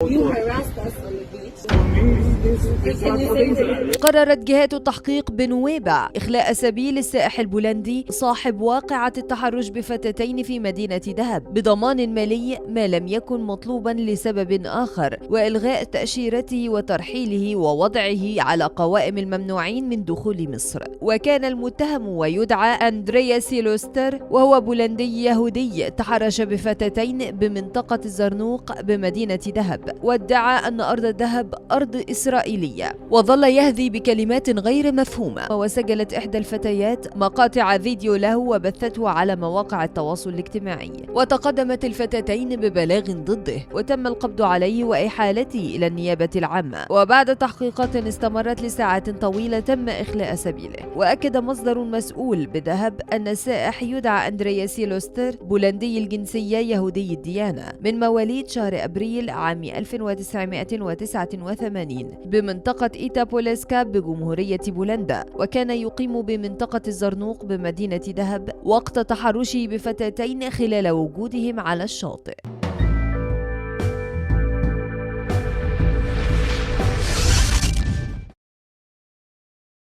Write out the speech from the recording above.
You harassed us on the beach. Can you say that? قررت جهات التحقيق بنويبع إخلاء سبيل السائح البولندي صاحب واقعة التحرش بفتاتين في مدينة دهب بضمان مالي ما لم يكن مطلوبا لسبب آخر، وإلغاء تأشيرته وترحيله ووضعه على قوائم الممنوعين من دخول مصر. وكان المتهم ويدعى أندريا سيلوستر، وهو بولندي يهودي تحرش بفتاتين بمنطقة الزرنوق بمدينة دهب، وادعى أن أرض دهب أرض إسرائيلية، وظل يهذي بكلمات غير مفهومة. وسجلت إحدى الفتيات مقاطع فيديو له وبثته على مواقع التواصل الاجتماعي، وتقدمت الفتاتين ببلاغ ضده، وتم القبض عليه وإحالته إلى النيابة العامة. وبعد تحقيقات استمرت لساعات طويلة تم إخلاء سبيله. وأكد مصدر مسؤول بدهب أن السائح يدعى أندريا سيلوستر، بولندي الجنسية يهودي الديانة، من مواليد شهر أبريل عام 1989 بمنطقة إيتابوليسكا بجمهورية بولندا، وكان يقيم بمنطقة الزرنوق بمدينة دهب وقت تحرشه بفتاتين خلال وجودهم على الشاطئ.